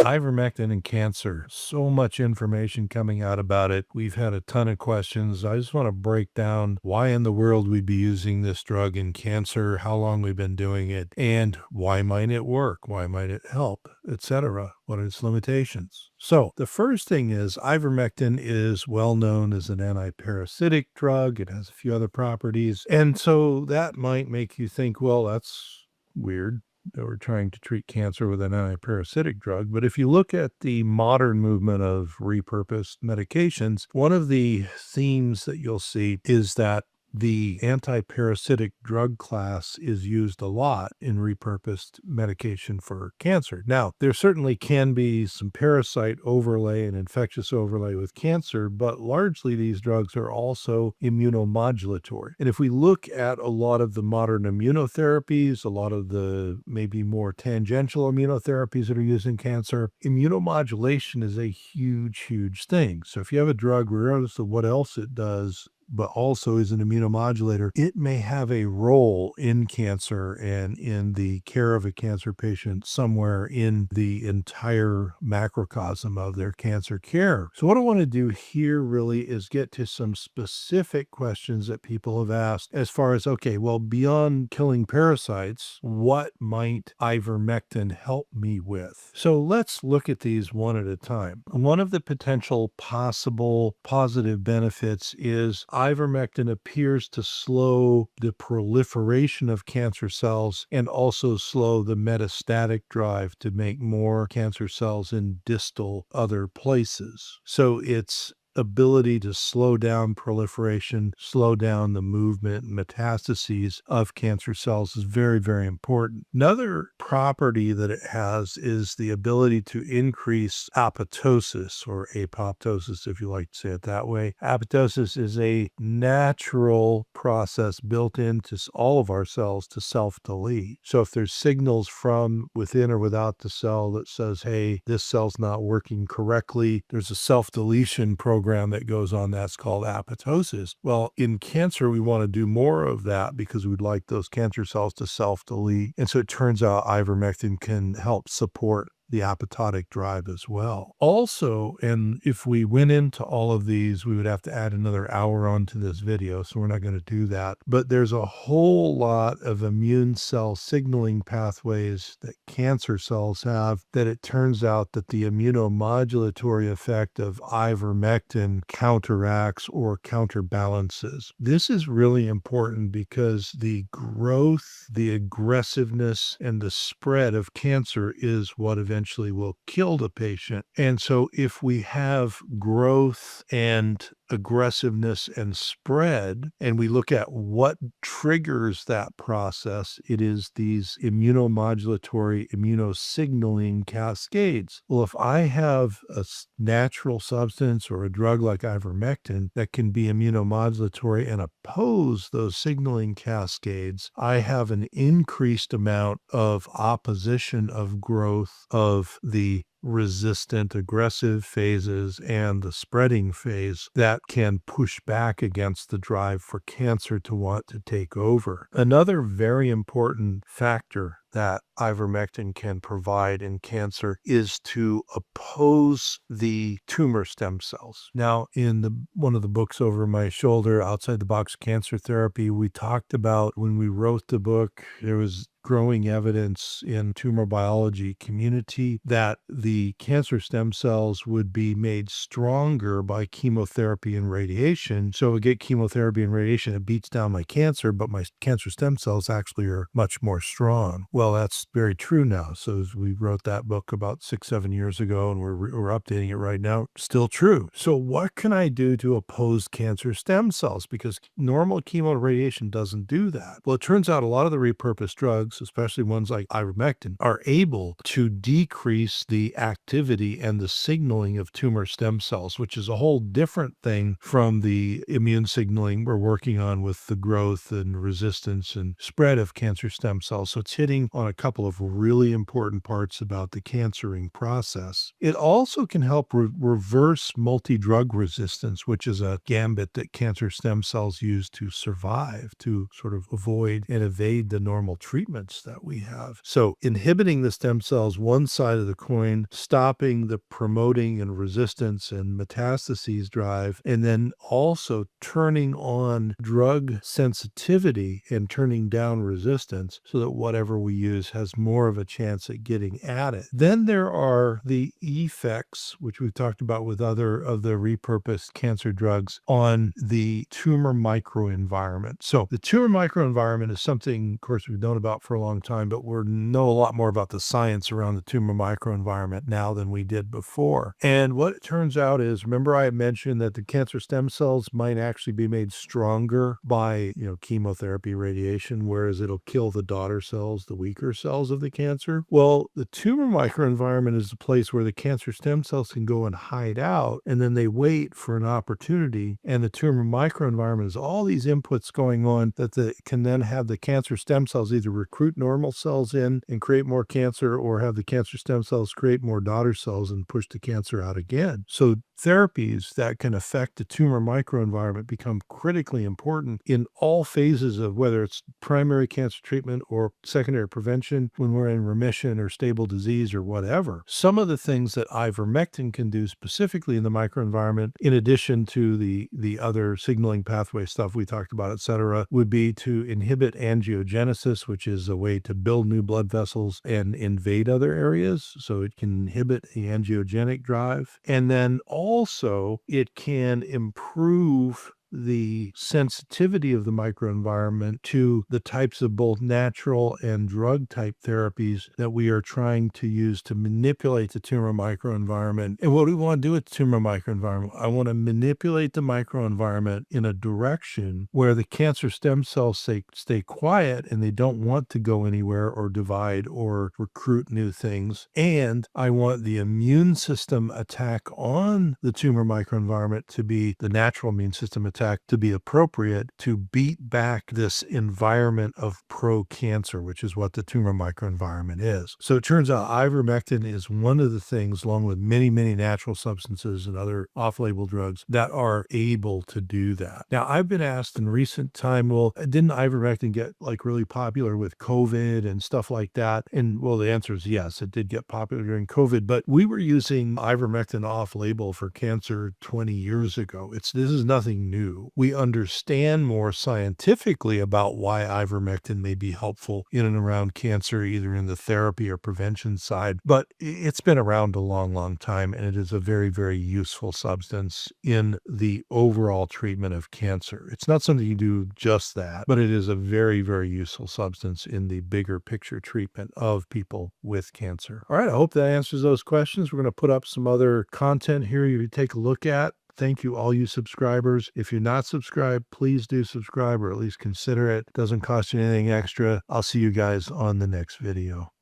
Ivermectin and cancer. So much information coming out about it. We've had a ton of questions. I just want to break down why in the world we'd be using this drug in cancer, how long we've been doing it, and why might it work? Why might it help, etc. What are its limitations? So the first thing is ivermectin is well known as an antiparasitic drug. It has a few other properties. And so that might make you think, well, that's weird that we're trying to treat cancer with an antiparasitic drug. But if you look at the modern movement of repurposed medications, one of the themes that you'll see is that the antiparasitic drug class is used a lot in repurposed medication for cancer. Now, there certainly can be some parasite overlay and infectious overlay with cancer, but largely these drugs are also immunomodulatory. And if we look at a lot of the modern immunotherapies, a lot of the maybe more tangential immunotherapies that are used in cancer, immunomodulation is a huge, huge thing. So if you have a drug, regardless of what else it does, but also is an immunomodulator, it may have a role in cancer and in the care of a cancer patient somewhere in the entire macrocosm of their cancer care. So what I want to do here really is get to some specific questions that people have asked as far as, okay, well, beyond killing parasites, what might ivermectin help me with? So let's look at these one at a time. One of the potential possible positive benefits is ivermectin appears to slow the proliferation of cancer cells and also slow the metastatic drive to make more cancer cells in distal other places. So it's ability to slow down proliferation, slow down the movement and metastases of cancer cells is very, very important. Another property that it has is the ability to increase apoptosis or apoptosis, if you like to say it that way. Apoptosis is a natural process built into all of our cells to self-delete. So if there's signals from within or without the cell that says, hey, this cell's not working correctly, there's a self-deletion program that goes on that's called apoptosis. Well, in cancer, we want to do more of that because we'd like those cancer cells to self-delete. And so it turns out ivermectin can help support the apoptotic drive as well. Also, and if we went into all of these, we would have to add another hour onto this video, so we're not going to do that. But there's a whole lot of immune cell signaling pathways that cancer cells have that it turns out that the immunomodulatory effect of ivermectin counteracts or counterbalances. This is really important because the growth, the aggressiveness, and the spread of cancer is what eventually will kill the patient. And so if we have growth and aggressiveness and spread, and we look at what triggers that process, it is these immunomodulatory, immunosignaling cascades. Well, if I have a natural substance or a drug like ivermectin that can be immunomodulatory and oppose those signaling cascades, I have an increased amount of opposition of growth of the resistant aggressive phases and the spreading phase that can push back against the drive for cancer to want to take over. Another very important factor that ivermectin can provide in cancer is to oppose the tumor stem cells. Now, in one of the books over my shoulder, Outside the Box Cancer Therapy, we talked about when we wrote the book, there was growing evidence in tumor biology community that the cancer stem cells would be made stronger by chemotherapy and radiation. So we get chemotherapy and radiation, it beats down my cancer, but my cancer stem cells actually are much more strong. Well, that's very true now. So as we wrote that book about 6-7 years ago, and we're updating it right now, still true. So what can I do to oppose cancer stem cells? Because normal chemo and radiation doesn't do that. Well, it turns out a lot of the repurposed drugs, especially ones like ivermectin, are able to decrease the activity and the signaling of tumor stem cells, which is a whole different thing from the immune signaling we're working on with the growth and resistance and spread of cancer stem cells. So it's hitting on a couple of really important parts about the cancering process. It also can help reverse multi-drug resistance, which is a gambit that cancer stem cells use to survive, to sort of avoid and evade the normal treatments that we have. So inhibiting the stem cells, one side of the coin, stopping the promoting and resistance and metastases drive, and then also turning on drug sensitivity and turning down resistance so that whatever we use has more of a chance at getting at it. Then there are the effects, which we've talked about with other of the repurposed cancer drugs, on the tumor microenvironment. So the tumor microenvironment is something, of course, we've known about for a long time, but we know a lot more about the science around the tumor microenvironment now than we did before. And what it turns out is, remember I mentioned that the cancer stem cells might actually be made stronger by, chemotherapy, radiation, whereas it'll kill the daughter cells, the weaker cells of the cancer. Well, the tumor microenvironment is the place where the cancer stem cells can go and hide out, and then they wait for an opportunity. And the tumor microenvironment is all these inputs going on that can then have the cancer stem cells either recruit normal cells in and create more cancer, or have the cancer stem cells create more daughter cells and push the cancer out again. So therapies that can affect the tumor microenvironment become critically important in all phases of whether it's primary cancer treatment or secondary prevention when we're in remission or stable disease or whatever. Some of the things that ivermectin can do specifically in the microenvironment, in addition to the other signaling pathway stuff we talked about, et cetera, would be to inhibit angiogenesis, which is a way to build new blood vessels and invade other areas. So it can inhibit the angiogenic drive. And then also it can improve the sensitivity of the microenvironment to the types of both natural and drug type therapies that we are trying to use to manipulate the tumor microenvironment. And what do we want to do with the tumor microenvironment? I want to manipulate the microenvironment in a direction where the cancer stem cells stay quiet and they don't want to go anywhere or divide or recruit new things. And I want the immune system attack on the tumor microenvironment to be the natural immune system attack, to be appropriate to beat back this environment of pro-cancer, which is what the tumor microenvironment is. So it turns out ivermectin is one of the things, along with many, many natural substances and other off-label drugs, that are able to do that. Now, I've been asked in recent time, well, didn't ivermectin get really popular with COVID and stuff like that? And well, the answer is yes, it did get popular during COVID, but we were using ivermectin off-label for cancer 20 years ago. This is nothing new. We understand more scientifically about why ivermectin may be helpful in and around cancer, either in the therapy or prevention side, but it's been around a long, long time, and it is a very, very useful substance in the overall treatment of cancer. It's not something you do just that, but it is a very, very useful substance in the bigger picture treatment of people with cancer. All right, I hope that answers those questions. We're going to put up some other content here you can take a look at. Thank you, all you subscribers. If you're not subscribed, please do subscribe, or at least consider it. Doesn't cost you anything extra. I'll see you guys on the next video.